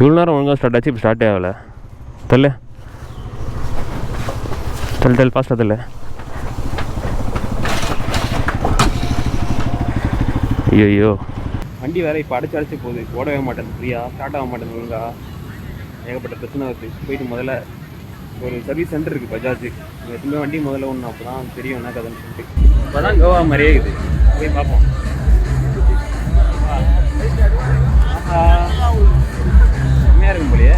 இவ்வளோ நேரம் ஒழுங்காக ஸ்டார்ட் ஆச்சு, இப்போ ஸ்டார்ட்டே ஆகலை. தெரியல, தெல் ஃபாஸ்ட்டாக தெரியல. ஐயோ வண்டி வேறு இப்போ அடைச்சி போகுது, ஓடவே மாட்டேன் ஃப்ரீயாக, ஸ்டார்ட் ஆக மாட்டேன் ஒழுங்கா. ஏகப்பட்ட பிரச்சனை வருது. போயிட்டு முதல்ல ஒரு சர்வீஸ் சென்டர் இருக்குது பஜாஜ், எப்பவுமே வண்டி முதல்ல ஒன்று, அப்போ தான் தெரியும் என்ன கதைன்னு சொல்லிட்டு. இப்போ தான் கோவா மாதிரியே இருக்குது, போய் பார்ப்போம். செம்மையாக இருக்கும் போலியே.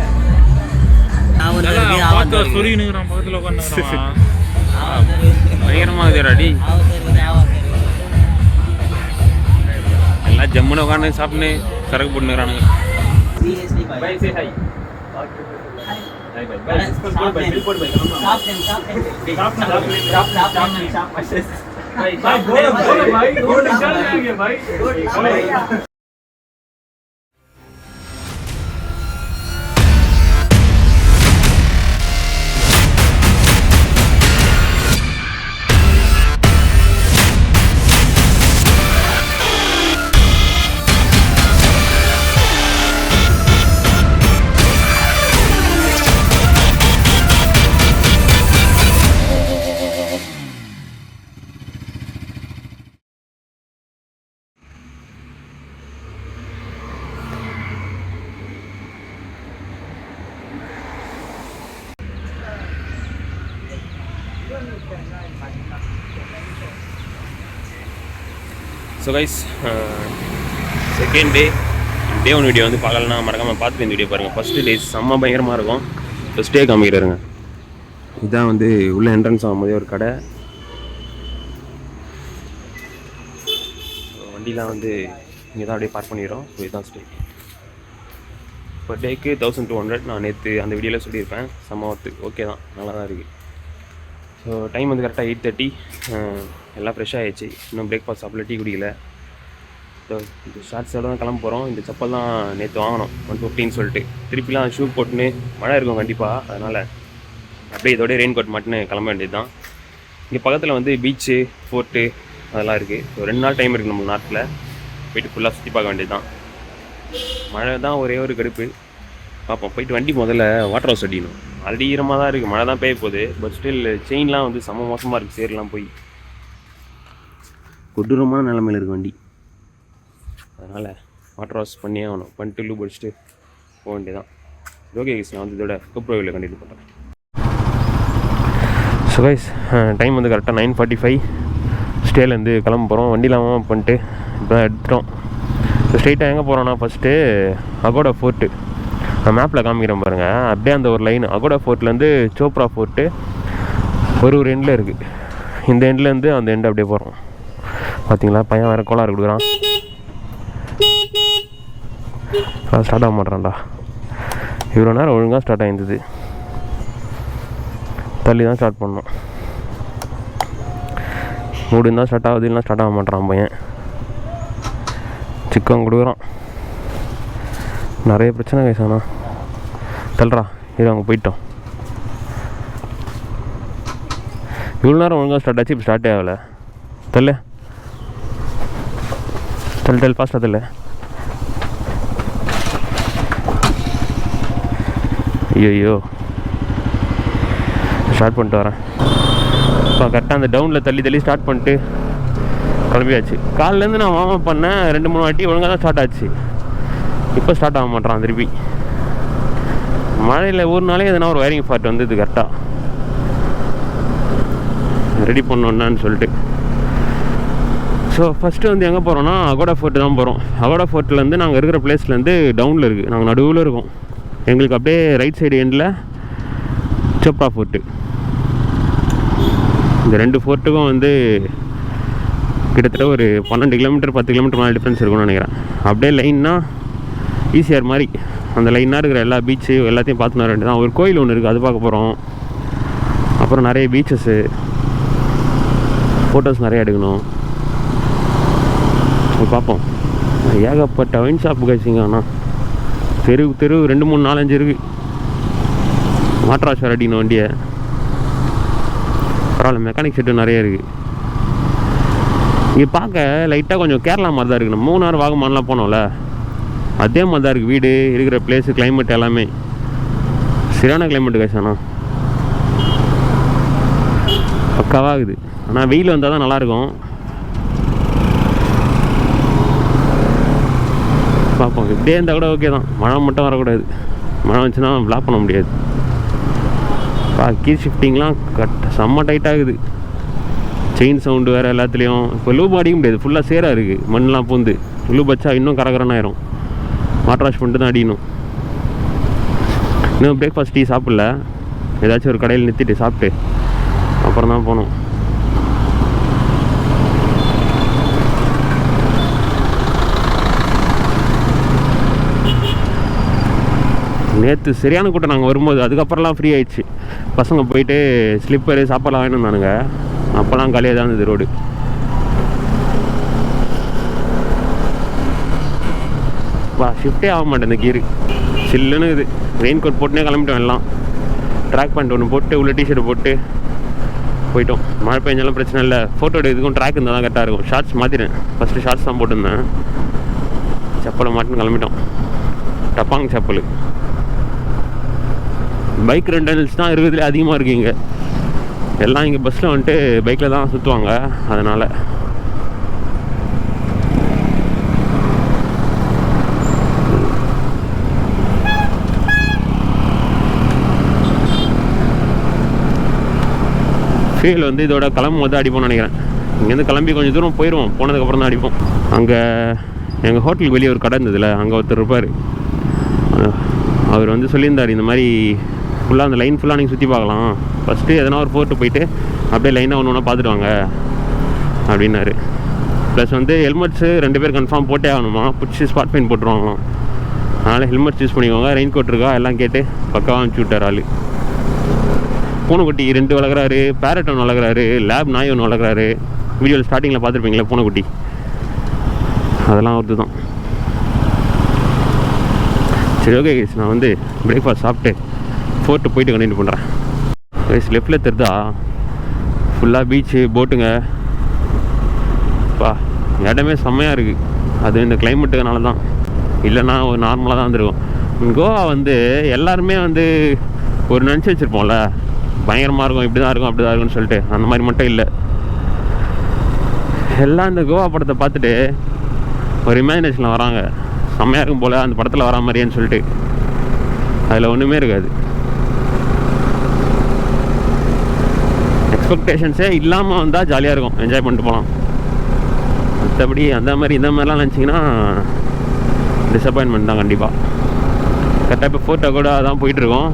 பயங்கரமாக இருக்குது அடி. எல்லாம் ஜம்முன்னு உட்காந்து சாப்பிட்னு சரக்கு போட்டுக்கிறானுங்க. So guys, second day one video வந்து பார்க்கலன்னா மறக்காமல் பார்த்து இந்த வீடியோ பாருங்கள். ஃபஸ்ட்டு டே செம்ம பயங்கரமாக இருக்கும். ஃபஸ்ட் டே காமிக்கிறாருங்க. இதுதான் வந்து உள்ள என்ட்ரன்ஸ் ஆகும்போதே ஒரு கடை. வண்டிலாம் வந்து இங்கே தான் அப்படியே பார்க் பண்ணிடுறோம். ஸோ இதுதான் ஸ்டே. பர் டேக்கு 1200. நான் நேற்று அந்த வீடியோவில் சொல்லியிருப்பேன். செம்ம ஒர்த்து, ஓகே தான், நல்லா தான் இருக்குது. ஸோ டைம் வந்து கரெக்டாக 8:30. எல்லாம் ஃப்ரெஷ்ஷாக ஆகிடுச்சு. இன்னும் பிரேக்ஃபாஸ்ட் சாப்பிடல, டீ குடிக்கல. ஸோ இந்த ஷார்ட்ஸோட தான் கிளம்ப போகிறோம். இந்த செப்பல் தான் நேற்று வாங்கினோம் 150 சொல்லிட்டு. திருப்பிலாம் ஷூ போட்டுன்னு மழை இருக்கும் கண்டிப்பாக, அதனால் அப்படியே இதோடய ரெயின் கோட் மாட்டுன்னு கிளம்ப வேண்டியது தான். இங்கே பக்கத்தில் வந்து பீச்சு, ஃபோர்ட்டு அதெல்லாம் இருக்குது. ஸோ 2 நாள் டைம் இருக்குது நம்ம நாட்டில். போய்ட்டு ஃபுல்லாக சுற்றி பார்க்க வேண்டியது தான். மழை தான் ஒரே ஒரு கடுப்பு. பார்ப்போம். போயிட்டு வண்டி முதல்ல வாட்டர் ஹவுஸ் அடிக்கணும். ஆல்ரெடி ஈரமாக தான் இருக்குது, மழை தான் பெய்ய போகுது. பட் ஸ்டில் செயின்லாம் வந்து செம்ம மோசமாக இருக்குது. சேர்லாம் போய் கொடூரமான நிலைமையில் இருக்குது வண்டி. அதனால் வாட்டர் வாஷ் பண்ணியே ஆகணும். பண்ணிட்டு லூப் அடிச்சுட்டு போக வேண்டியதான். ஓகே கைஸ், நான் வந்து இதோட கோப்ரோவில் கண்டினியூ பண்ணுறேன். ஸோ கைஸ், டைம் வந்து கரெக்டாக 9:45. ஸ்டேலேருந்து கிளம்ப போகிறோம். வண்டிலாம் பண்ணிட்டு இப்போ தான் எடுத்துட்டோம். ஸோ ஸ்ட்ரெயிட்டாக எங்கே போகிறோன்னா, ஃபஸ்ட்டு அகோடா ஃபோர்ட்டு நான் மேப்பில் காமிக்கிறேன் பாருங்கள். அப்படியே அந்த ஒரு லைன் அகோடா ஃபோர்ட்லேருந்து சோப்ரா ஃபோர்ட்டு ஒரு எண்டில் இருக்குது. இந்த எண்ட்லேருந்து அந்த எண்டு அப்படியே போகிறோம். பார்த்தீங்களா, பையன் வேறு கோளாறு கொடுக்குறான். ஸ்டார்ட் ஆக மாட்டேறான்டா. இவ்வளோ நேரம் ஒழுங்காக ஸ்டார்ட் ஆகிருந்தது, தள்ளி தான் ஸ்டார்ட் பண்ணோம். மூடு இருந்தால் ஸ்டார்ட் ஆகுது, இல்லைனா ஸ்டார்ட் ஆக மாட்டேறான் பையன். சிக்கன் கொடுக்குறான். நிறைய பிரச்சனை கைசானா. தள்ளுறா, இது அங்கே போயிட்டோம். இவ்வளோ நேரம் ஒழுங்காக ஸ்டார்ட் ஆச்சு, இப்போ ஸ்டார்ட்டே ஆகலை. தெரியல, தெல் ஃபாஸ்ட்டாக தெரியல. ஐயோ ஸ்டார்ட் பண்ணிட்டு வரேன். இப்போ கரெக்டாக அந்த டவுனில் தள்ளி ஸ்டார்ட் பண்ணிட்டு கிளம்பியாச்சு. காலிலேருந்து நான் வார்ம் அப் பண்ணேன் 2-3 வாட்டி, ஒழுங்காக தான் ஸ்டார்ட் ஆச்சு. இப்போ ஸ்டார்ட் ஆக மாட்டேறான் திருப்பி. மழையில் ஒரு நாளே எதனா ஒரு வயரிங் ஃபால்ட் வந்தது. கரெக்டாக ரெடி பண்ணோன்னு சொல்லிட்டு. ஸோ ஃபஸ்ட்டு வந்து எங்கே போகிறோன்னா அகோடா ஃபோர்ட்டு தான் போகிறோம். அகோடா ஃபோர்ட்லேருந்து நாங்கள் இருக்கிற பிளேஸ்லேருந்து டவுனில் இருக்குது. நாங்கள் நடுவில் இருக்கோம். எங்களுக்கு அப்படியே ரைட் சைடு எண்டில் சோப்ரா ஃபோர்ட்டு. இந்த 2 ஃபோர்ட்டுக்கும் வந்து கிட்டத்தட்ட ஒரு 12 கிலோமீட்டர் 10 கிலோமீட்டர் மேலே டிஃப்ரென்ஸ் இருக்கும்னு நினைக்கிறேன். அப்படியே லைன்னா ஈஸியார் மாதிரி அந்த லைனாக இருக்கிற எல்லா பீச்சு எல்லாத்தையும் பார்த்துன்னு வர வேண்டியதான். ஒரு கோயில் ஒன்று இருக்குது, அது பார்க்க போகிறோம். அப்புறம் நிறைய பீச்சஸ்ஸு, ஃபோட்டோஸ் நிறைய எடுக்கணும். பார்ப்போம். ஏகப்பட்ட ஒயின் ஷாப்பு கழிச்சிங்க. ஆனால் தெரு 2 3 4 5 இருக்குது. வாட்டர் வாஷ் அடிக்கணும் வண்டியை. பரவாயில்ல, மெக்கானிக் செட்டு நிறைய இருக்குது. இங்கே பார்க்க லைட்டாக கொஞ்சம் கேரளா மாதிரி தான் இருக்குது. நம்ம 3 வாகமானலாம் போனோம்ல, அதே மாதிரி தான் இருக்குது வீடு இருக்கிற பிளேஸு, கிளைமேட் எல்லாமே சரியான கிளைமேட்டு கைஸ். ஆனால் பக்காவாகுது. ஆனால் வெயில் வந்தால் தான் நல்லாயிருக்கும். பார்ப்போம். இப்படியே இருந்தால் கூட ஓகே தான். மழை மட்டும் வரக்கூடாது. மழை வந்துச்சுன்னா பிளாக் பண்ண முடியாது. கீ ஷிஃப்டிங்லாம் செம்ம டைட்டாகுது. செயின் சவுண்டு வேறு எல்லாத்துலேயும். இப்போ லூப் அடிக்க முடியாது, ஃபுல்லாக சேராக இருக்குது, மண்ணெலாம் பூந்து. லூப் வச்சா இன்னும் கரகரனாயிரும். வாட்டர் வாஷ் பண்ணிட்டு தான் அடிக்கணும். இன்னும் பிரேக்ஃபாஸ்ட் டீ சாப்பிடல. ஏதாச்சும் ஒரு கடையில் நிறுத்திட்டு சாப்பிட்டு அப்புறம் தான் போகணும். நேற்று சரியான கூட்டம் நாங்கள் வரும்போது. அதுக்கப்புறம்லாம் ஃப்ரீ ஆயிடுச்சு. பசங்க போயிட்டு ஸ்லிப்பரு சாப்பாடுலாம் வாங்கிட்டு வந்தானுங்க. அப்போல்லாம் காலியாக தான் இருந்தது ரோடு. ஷிஃப்டே ஆக மாட்டேன் இந்த கீரு. சில்லுன்னு இது. ரெயின் கோட் போட்டுனே கிளம்பிட்டோம் எல்லாம். ட்ராக் பேண்ட் ஒன்று போட்டு உள்ள டிஷர்ட் போட்டு போயிட்டோம். மழை பெஞ்சாலும் பிரச்சனை இல்லை. ஃபோட்டோ எடுக்கிறதுக்கும் ட்ராக் இருந்தால் தான் கரெக்டாக இருக்கும். ஷார்ட்ஸ் மாற்றிட்டேன். ஃபஸ்ட்டு ஷார்ட்ஸ் தான் போட்டிருந்தேன். செப்பலை மாட்டின்னு கிளம்பிட்டோம். டப்பாங் செப்பல். பைக் ரெண்டல்ஸ் தான் இருக்கிறதுலே அதிகமாக இருக்குது இங்கே. எல்லாம் இங்கே பஸ்ஸில் வந்துட்டு பைக்கில் தான் சுற்றுவாங்க. அதனால் ஃபீல் வந்து இதோட கிளம்பும் போது அடிப்போம்னு நினைக்கிறேன். இங்கேருந்து கிளம்பி கொஞ்சம் தூரம் போயிடுவோம். போனதுக்கப்புறம் தான் அடிப்போம். அங்கே எங்கள் ஹோட்டலுக்கு வெளியே ஒரு கடை இருந்ததில்ல, அங்கே ஒருத்தர் இருப்பார். அவர் வந்து சொல்லியிருந்தார், இந்த மாதிரி ஃபுல்லாக அந்த லைன் ஃபுல்லாக நீங்கள் சுற்றி பார்க்கலாம். ஃபஸ்ட்டு எதனா ஒரு போர்ட்டு போயிட்டு அப்படியே லைனாக ஒன்று ஒன்றா பார்த்துட்டு வாங்க அப்படின்னாரு. ப்ளஸ் வந்து ஹெல்மெட்ஸு 2 பேர் கன்ஃபார்ம் போட்டே ஆகணுமா, பிடிச்சி ஸ்பாட் ஃபைன் போட்டுருவாங்களாம். அதனால் ஹெல்மெட் யூஸ் பண்ணிக்கோங்க, ரெயின் கோட் இருக்கா எல்லாம் கேட்டு பக்காவாக அனுப்பிச்சி விட்டார் ஆள். பூனைக்குட்டி 2 வளர்க்குறாரு, பேரட் ஒன்று வளர்க்குறாரு, லேப் நாய் ஒன்று வளர்க்குறாரு. வீடியோவில் ஸ்டார்டிங்கில் பார்த்துருப்பீங்களா பூனைக்குட்டி, அதெல்லாம் ஒருத்து தான். சரி ஓகே கைஸ், நான் வந்து பிரேக்ஃபாஸ்ட் சாப்பிட்டு ஃபோர்ட்டு போயிட்டு கண்டினியூ பண்ணுறேன். கைஸ் லெஃப்டில் தெரிதா ஃபுல்லாக பீச்சு, போட்டுங்க. இடமே செம்மையாக இருக்குது. அது இந்த கிளைமேட்டுனால தான், இல்லைன்னா ஒரு நார்மலாக தான் வந்துருக்கும். கோவா வந்து எல்லாருமே வந்து ஒரு நினச்சி வச்சுருப்போம்ல, பயங்கரமாக இருக்கும், இப்படி தான் இருக்கும், அப்படி தான் இருக்கும்னு சொல்லிட்டு. அந்த மாதிரி மட்டும் இல்லை. எல்லாம் இந்த கோவா படத்தை பார்த்துட்டு ஒரு இமேஜினேஷனில் வராங்க. செம்மையாக இருக்கும் போல் அந்த படத்தில் வரா மாதிரியான்னு சொல்லிட்டு. அதில் ஒன்றுமே இருக்காது. எக்ஸ்பெக்டேஷன்ஸே இல்லாமல் வந்தால் ஜாலியாக இருக்கும், என்ஜாய் பண்ணிட்டு போகலாம். மற்றபடி அந்த மாதிரி இந்த மாதிரிலாம் நினச்சிங்கன்னா டிசப்பாயின்மெண்ட் தான் கண்டிப்பாக. கரெக்டாக இப்போ ஃபோர்ட்டோ கூட தான் போயிட்டுருக்கோம்.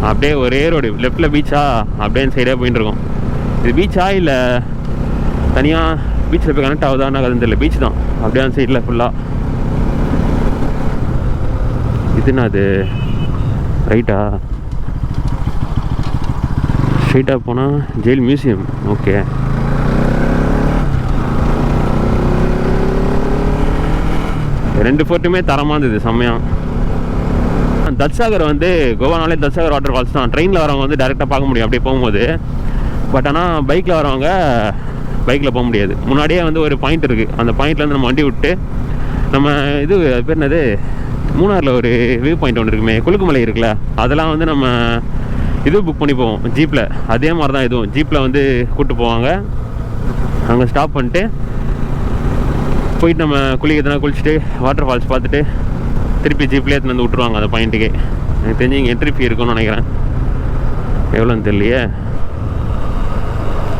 அப்படியே ஒரே ரோடு, லெஃப்டில் பீச்சா, அப்படியே சைடாக போயிட்டுருக்கோம். இது பீச்சா இல்லை தனியாக பீச்சில் போய் கனெக்ட் ஆகுதான்னு அது தெரியல. பீச் தான் அப்படியே அந்த சைடில் ஃபுல்லாக. இதுன்னா அது ரைட்டா? ஸ்ட்ரைட்டாக போனால் ஜெயில் மியூசியம். ஓகே, ரெண்டு ஃபோர்ட்டுமே தரமாக இருந்தது, செம்மையாக. தத்சாகர் வந்து கோவானாலே தத்சாகர் வாட்டர் ஃபால்ஸ் தான். ட்ரெயினில் வரவங்க வந்து டேரெக்டாக பார்க்க முடியும் அப்படியே போகும்போது. பட் ஆனால் பைக்கில் வரவங்க பைக்கில் போக முடியாது. முன்னாடியே வந்து ஒரு பாயிண்ட் இருக்குது. அந்த பாயிண்ட்லேருந்து நம்ம வண்டி விட்டு நம்ம இது பேர் என்னது, மூணாரில் ஒரு வியூ பாயிண்ட் ஒன்று இருக்குமே, குலுக்குமலை இருக்குல்ல, அதெல்லாம் வந்து நம்ம இது புக் பண்ணி போவோம் ஜீப்பில். அதே மாதிரி தான் இதுவும் ஜீப்பில் வந்து கூப்பிட்டு போவாங்க. அங்கே ஸ்டாப் பண்ணிட்டு போயிட்டு நம்ம குளிக்கிறதுனா குளிச்சுட்டு வாட்டர் ஃபால்ஸ் பார்த்துட்டு திருப்பி ஜீப்லேயே எடுத்துன்னு வந்து விட்ருவாங்க அந்த பாயிண்ட்டுக்கே. எனக்கு தெரிஞ்சு இங்கே என்ட்ரி ஃபீ இருக்குன்னு நினைக்கிறேன். எவ்வளோன்னு தெரியலையே,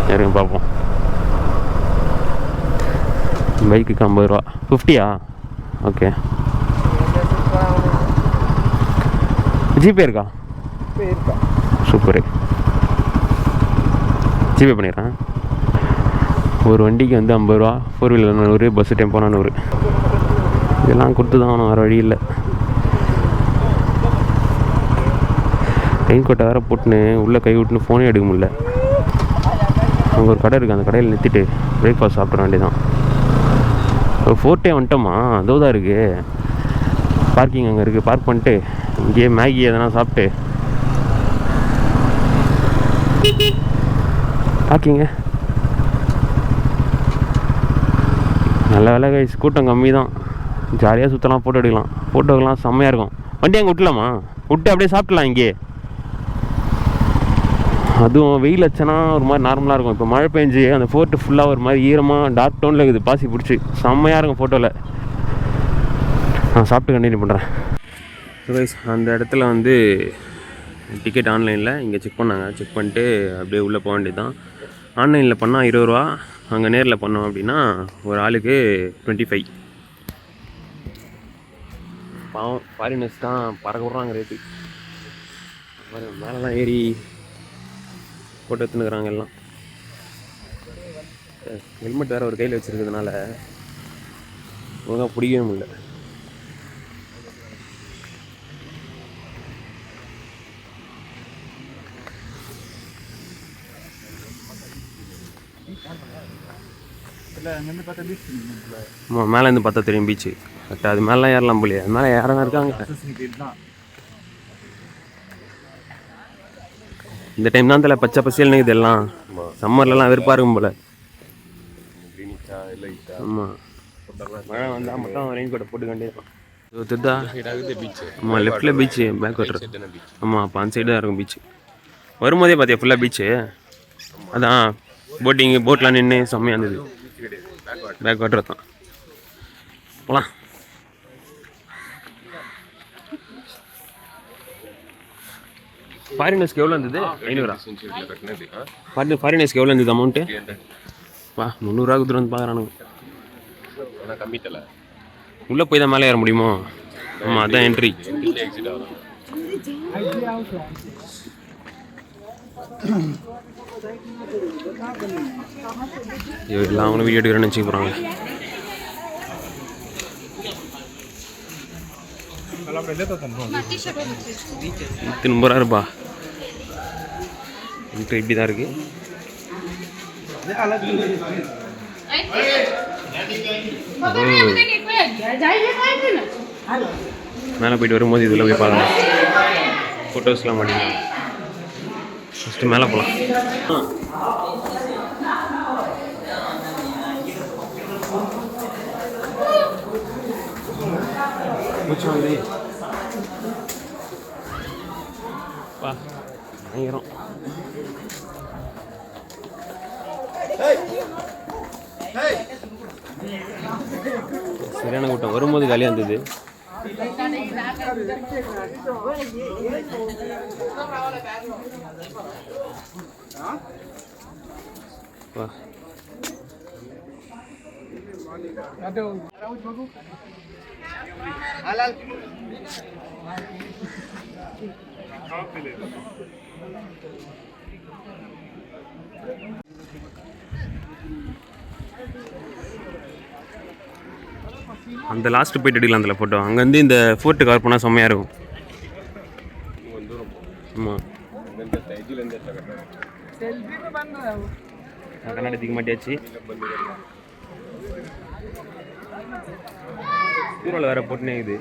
யாருங்க பார்ப்போம். பைக்குக்கு 50 ரூபா. 50யா? ஓகே. ஜிபே இருக்கா? சூப்பரு, ஜிபே பண்ணிடுறேன். ஒரு வண்டிக்கு வந்து 50 ரூபா, 4 வீலர் 100, பஸ்ஸு டெம்போ 100. இதெல்லாம் கொடுத்து தான் ஆகணும், வேறு வழி இல்லை. ரெயின் கோட்டை வேறு போட்டுன்னு உள்ளே கை விட்டுன்னு ஃபோனே எடுக்க முடியல. அங்கே ஒரு கடை இருக்குது, அந்த கடையில் நிறுத்திட்டு பிரேக்ஃபாஸ்ட் சாப்பிட்ற வேண்டியதான். ஒரு ஃபோர்ட்டே வந்துட்டோமா, அதோ தான் இருக்குது பார்க்கிங். அங்கே இருக்குது, பார்க் பண்ணிட்டு இங்கேயே மேகி எதனா சாப்பிட்டு பார்க்கிங்க. நல்ல வேலை கைஸ், கூட்டம் கம்மி தான். ஜாலியாக சுற்றலாம், ஃபோட்டோ எடுக்கலாம் செம்மையாக இருக்கும். வண்டி அங்கே விட்டுலாமா? விட்டு அப்படியே சாப்பிட்லாம் இங்கே. அதுவும் வெயில் வச்சனா ஒரு மாதிரி நார்மலாக இருக்கும். இப்போ மழை பெஞ்சு அந்த ஃபோர்ட்டு ஃபுல்லாக ஒரு மாதிரி ஈரமாக டார்க் டோனில் இருக்குது, பாசி பிடிச்சி செம்மையாக இருக்கும் ஃபோட்டோவில். நான் சாப்பிட்டு கண்டினியூ பண்ணுறேன். ஸோ கைஸ், அந்த இடத்துல வந்து டிக்கெட் ஆன்லைனில் இங்கே செக் பண்ணாங்க. செக் பண்ணிட்டு அப்படியே உள்ளே போக வேண்டியது தான். ஆன்லைனில் பண்ணால் 20 ரூபா, அங்கே நேரில் பண்ணோம் அப்படின்னா ஒரு ஆளுக்கு 25. பாவம் ஃபாரினர்ஸ் தான் பறக்க விட்றாங்க ரேட்டு. மேலெலாம் ஏறி ஃபோட்டோ எடுத்துனுக்குறாங்க எல்லாம். ஹெல்மெட் வேறு ஒரு கையில் வச்சுருக்கிறதுனால ஒழுங்காக பிடிக்கவே முடியல. மேலேருந்து பார்த்தா தெரியும் பீச்சு. கரெக்டாக அது மேலாம் ஏறலாம் போலியே. அது மேலே யாரெல்லாம் இருக்காங்க. இந்த டைம் தான் தெரியல பச்சை பசியல்னு இதெல்லாம். சம்மர்லலாம் வெறுப்பாக இருக்கும் போல். ஆமாம், மழை வந்தால் மட்டும் ரெயின் கோட்டை போட்டு கண்டிப்பாக தெரிதா. ஆமாம், லெஃப்டில் பீச்சு, பேக் வாட்டர். ஆமாம், அப்போ அந்த சைடு தான் இருக்கும் பீச்சு. வரும்போதே பார்த்தியா ஃபுல்லாக பீச்சு. அதான் போட்டிங்கு, போட்லாம் நின்று செம்மையாக இருந்தது. பேக் வாட்டர் தான். போகலாம். ஃபாரினர்ஸ்க்கு எவ்வளோ இருந்தது? 500. ஃபாரினர்ஸ்க்கு எவ்வளோ இருந்தது அமௌண்ட்டு? 300 கொடுத்துட்டு வந்து பார்க்குறானுங்க. உள்ளே போய் தான் மேலே ஏற முடியுமோ? ஆமாம், அதுதான் என்ட்ரி. எல்லாம் அவங்களும் வீடியோ எடுக்கிறேன்னு நினச்சி போகிறாங்க. 50 ரூபா. இப்படி தான் இருக்குது. மேலே போயிட்டு வரும்போது இதில் போய் பார்க்கலாம். ஃபோட்டோஸ்லாம் மாட்டிக்கலாம். ஃபஸ்ட்டு மேலே போகலாம். பயங்கரம். சரியான கூட்டம். வரும்போது காலியாக இருந்தது. அந்த லாஸ்ட்டு போயிட்டு எடுக்கலாம் அதில் ஃபோட்டோ. அங்கேருந்து இந்த ஃபோர்ட்டு கவர் பண்ணால் செம்மையாக இருக்கும். ஆமாம், கண்ணாடி தூக்க மாட்டியாச்சு. கூரையில் வேறு போட்டுனே இது.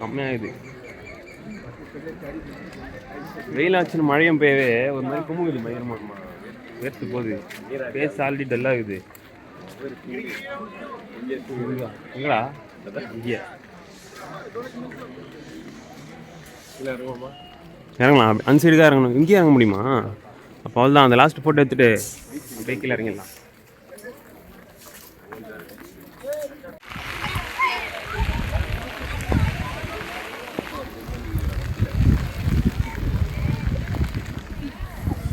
செம்மையாகுது. வெயிலாச்சுன்னு மழையும் பெய்யவே ஒரு மாதிரி குமுகுது பயங்கரமாக. வேர்த்து போகுது. Base already டல்லாகுது. எங்களா இங்கே இறங்கலாம். அந்த சைடு தான் இறங்கணும். இங்கேயே இறங்க முடியுமா? அப்போ அவள் தான் அந்த லாஸ்ட் ஃபோட்டோ எடுத்துகிட்டு பைக்கில் இறங்கிடலாம்.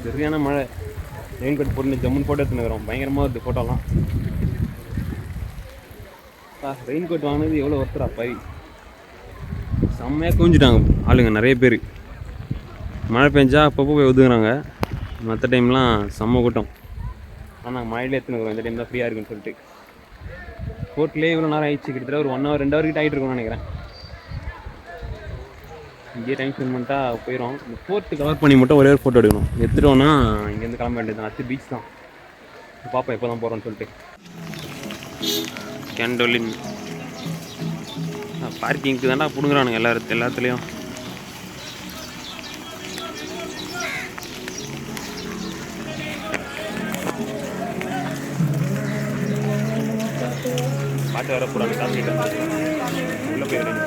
சரியான மழை. ரெயின் கோட் போட்டு ஜம்முன்னு ஃபோட்டோ எடுத்துனுக்குறோம். பயங்கரமாக வருது ஃபோட்டோலாம். ரெயின் கோட் வாங்கினது எவ்வளோ ஒருத்தரா பை. செம்மையாக குவிஞ்சிட்டாங்க ஆளுங்க நிறைய பேர். மழை பெஞ்சா அப்பப்போ போய் ஒதுக்குறாங்க. மற்ற டைம்லாம் செம்ம கூட்டம். ஆனால் மழையிலே எடுத்துனுக்குறோம். இந்த டைம் தான் ஃப்ரீயாக இருக்குன்னு சொல்லிட்டு. ஃபோர்ட்லேயே இவ்வளோ நேரம் ஆயிடுச்சு. கிட்டத்தட்ட ஒரு 1 hour 2 hour கிட்ட ஆகிட்டு இருக்கோம்னு நினைக்கிறேன். இங்கேயே டைம் ஸ்பெண்ட் பண்ணிட்டா போயிடும். இந்த ஃபோர்ட்டு கவர் பண்ணி மட்டும் ஒரே ஒரு ஃபோட்டோ எடுக்கணும். எடுத்துட்டோன்னா இங்கேருந்து கிளம்ப வேண்டியது தான். அடுத்து பீச் தான். பாப்பா எப்போ தான் போகிறோன்னு சொல்லிட்டு. கேண்டோலின் பார்க்கிங்க்கு தாண்டா பிடுங்குறானுங்க எல்லாத்துலேயும். பாட்டு வர போகிறாங்க சாப்பிட்டு உள்ளே போயிருக்கேன்.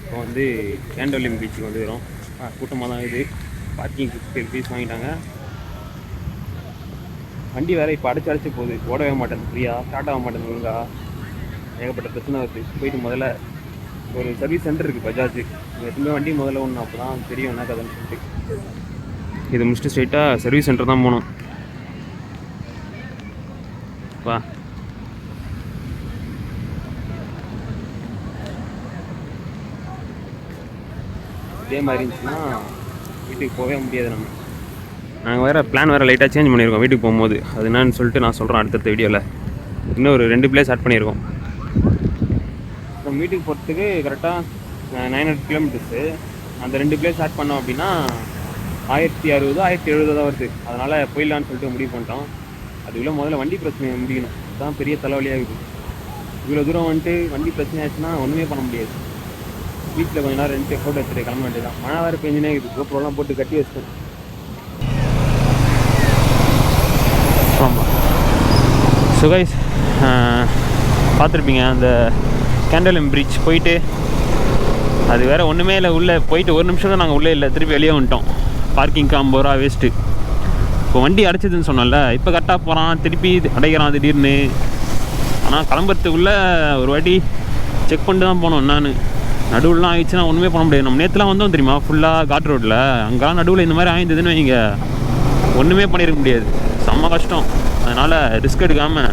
இப்போ வந்து கேண்டோலியம் பீச்சுக்கு வந்துக்கிறோம். கூட்டமாக தான் இது. பார்க்கிங்க்கு 50 rupees வாங்கிட்டாங்க. வண்டி வேறு இப்போ அடைச்சி போகுது, ஓடவே மாட்டேன் ஃப்ரீயாக, ஸ்டார்ட் ஆக மாட்டேன் ஒழுங்கா. ஏகப்பட்ட பிரச்சனை வருது. போயிட்டு முதல்ல ஒரு சர்வீஸ் சென்டர் இருக்குது பஜாஜ், எப்பவுமே வண்டி முதல்ல ஒன்று, அப்போ தான் தெரியும் என்ன கதைன்னு சொல்லிட்டு. இதை முடிச்சுட்டு ஸ்ட்ரெயிட்டாக சர்வீஸ் சென்டர் தான் போகணும். வா இதே மாதிரி இருந்துச்சுன்னா வீட்டுக்கு போகவே முடியாது. நாங்கள் வேறு பிளான் வேறு லைட்டாக சேஞ்ச் பண்ணியிருக்கோம் வீட்டுக்கு போகும்போது. அது என்னன்னு சொல்லிட்டு நான் சொல்கிறேன் அடுத்தடுத்த வீடியோவில். இன்னும் ஒரு 2 பிளேஸ் ஆட் பண்ணியிருக்கோம். நம்ம வீட்டுக்கு போகிறதுக்கு கரெக்டாக 900 கிலோமீட்டர்ஸு. அந்த 2 பிளேஸ் ஆட் பண்ணோம் அப்படின்னா 1060 1070 தான் வருது. அதனால் போயிடலான்னு சொல்லிட்டு முடிவு பண்ணிட்டோம். அதுக்குள்ளே முதல்ல வண்டி பிரச்சனை முடியணும். அதுதான் பெரிய தலைவலியாக இருக்குது. இவ்வளோ தூரம் வந்துட்டு வண்டி பிரச்சனை ஆச்சுன்னா ஒன்றுமே பண்ண முடியாது. வீட்டில் கொஞ்ச நேரம் 2 ஃபோட்டோ எடுத்துகிட்டு கிளம்ப வேண்டியது தான். மழை வேறு பெஞ்சினே இருக்குது. கோப்ரோலாம் போட்டு கட்டி வச்சிட்டேன். ஆமாம் சுகைஸ் பார்த்துருப்பீங்க அந்த கேண்டோலியம் பிரிட்ஜ் போயிட்டு, அது வேறு ஒன்றுமே இல்லை. உள்ளே போயிட்டு 1 நிமிஷம் தான் நாங்கள் உள்ளே இல்லை, திருப்பி வெளியே வந்துட்டோம். பார்க்கிங்க்கு 50 ரூபா வேஸ்ட்டு. இப்போ வண்டி அடைச்சிதுன்னு சொன்னோம்ல, இப்போ கரெக்டாக போகிறான், திருப்பி அடைக்கிறான் திடீர்னு. ஆனால் கிளம்புறதுக்குள்ளே ஒரு வாட்டி செக் பண்ணிட்டு தான் போனோம். நான் நடுவுலாம் ஆயிடுச்சுன்னா ஒன்றுமே பண்ண முடியாது. நம்ம நேற்றுலாம் வந்தோம் தெரியுமா, ஃபுல்லாக காட் ரோட்டில். அங்கெல்லாம் நடுவில் இந்த மாதிரி ஆயிருந்ததுன்னு வைங்க, ஒன்றுமே பண்ணியிருக்க முடியாது. செம்ம கஷ்டம். அதனால் ரிஸ்க் எடுக்காமல்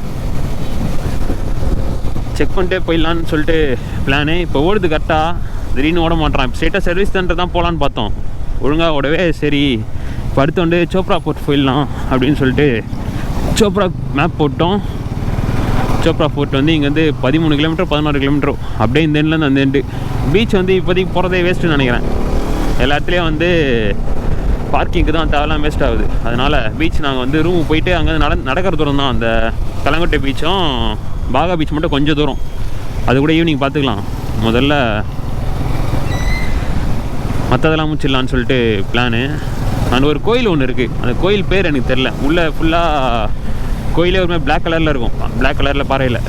செக் பண்ணிட்டே போயிடலான்னு சொல்லிட்டு பிளானு. இப்போ ஓடுது கரெக்டாக, திடீர்னு ஓட மாட்டேறான். இப்போ ஸ்ட்ரெயிட்டாக சர்வீஸ் சென்டர் தான் போகலான்னு பார்த்தோம், ஒழுங்காக ஓடவே. சரி இப்போ அடுத்து வந்து சோப்ரா போர்ட் போயிடலாம் அப்படின்னு சொல்லிட்டு சோப்ரா மேப் போட்டோம். சோப்ரா போர்ட் வந்து இங்கேருந்து 13 கிலோமீட்டர் 16 கிலோமீட்டர் அப்படியே இந்த எண்ட்லேருந்து அந்த எண்டு. பீச் வந்து இப்போதைக்கு போகிறதே வேஸ்ட்டுன்னு நினைக்கிறேன். எல்லா இடத்துலையும் வந்து பார்க்கிங்க்கு தான் தேவையெல்லாம் வேஸ்ட் ஆகுது. அதனால் பீச் நாங்கள் வந்து ரூமுக்கு போயிட்டு அங்கே நடக்கிற தூரம் தான். அந்த கலங்கோட்டை பீச்சும் பாகா பீச் மட்டும் கொஞ்சம் தூரம். அது கூட ஈவினிங் பார்த்துக்கலாம். முதல்ல மற்றதெல்லாம் முடிச்சிடலான்னு சொல்லிட்டு பிளானு. அங்கே ஒரு கோயில் ஒன்று இருக்குது, அந்த கோயில் பேர் எனக்கு தெரில. உள்ளே ஃபுல்லாக கோயிலே ஒரு மாதிரி பிளாக் கலரில் இருக்கும், பிளாக் கலரில் பாறையில்.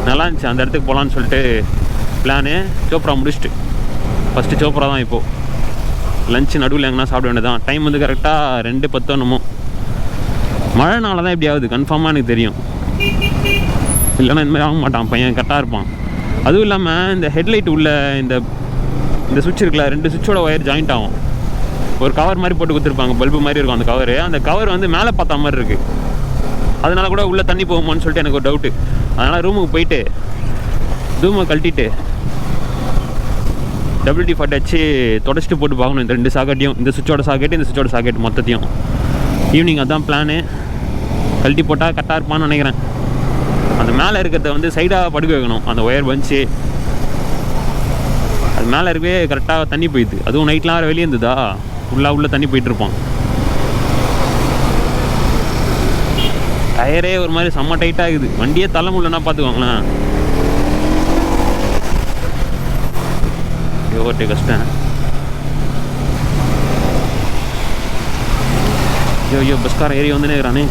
நல்லா இருந்துச்சு. அந்த இடத்துக்கு போகலான்னு சொல்லிட்டு பிளானு. சோப்ரா முடிச்சுட்டு ஃபஸ்ட்டு சோப்ரா தான். இப்போது லஞ்சு நடுவில் எங்கன்னா சாப்பிட வேண்டியதான். டைம் வந்து கரெக்டாக 2:10 என்னமோ. மழைனால தான் இப்படி ஆகுது கன்ஃபார்மாக எனக்கு தெரியும். இல்லைன்னா இந்த மாதிரி ஆக மாட்டான் பையன், கரெக்டாக இருப்பான். அதுவும் இல்லாமல் இந்த ஹெட்லைட் உள்ள இந்த சுவிட்ச் இருக்குல்ல, 2 சுவிட்சோட ஒயர் ஜாயிண்ட் ஆகும். ஒரு கவர் மாதிரி போட்டு கொடுத்துருப்பாங்க, பல்பு மாதிரி இருக்கும் அந்த கவர். அந்த கவர் வந்து மேலே பார்த்தா மாதிரி இருக்குது. அதனால கூட உள்ளே தண்ணி போகுமான்னு சொல்லிட்டு எனக்கு ஒரு டவுட்டு. அதனால் ரூமுக்கு போயிட்டு ரூமை கழட்டிட்டு WD-40 வச்சு தொடச்சிட்டு போட்டு பார்க்கணும் இந்த 2 சாக்கெட்டையும். இந்த சுவிட்சோட சாக்கெட்டு, இந்த சுவிட்சோட சாக்கெட் மொத்தத்தையும். ஈவினிங் அதுதான் பிளானு. கழட்டி போட்டால் கரெக்டாக இருப்பான்னு நினைக்கிறேன். அந்த மேலே இருக்கிறத வந்து சைடாக படுக்க வைக்கணும், அந்த ஒயர் பஞ்சு. அது மேலே இருக்கவே கரெக்டாக தண்ணி போயிடுது. அதுவும் நைட்லாம் வேறு வெளியே இருந்ததா, உள்ளே தண்ணி போயிட்டுருப்போம். டயரே ஒரு மாதிரி செம்ம டைட்டாக இருக்குது. வண்டியே தள்ள முடியலன்னா பார்த்துக்கோங்களேன். ஓட்டே கஷ்டம். ஐயோ பஸ்கார ஏறி வந்துனே இருக்கிறானே.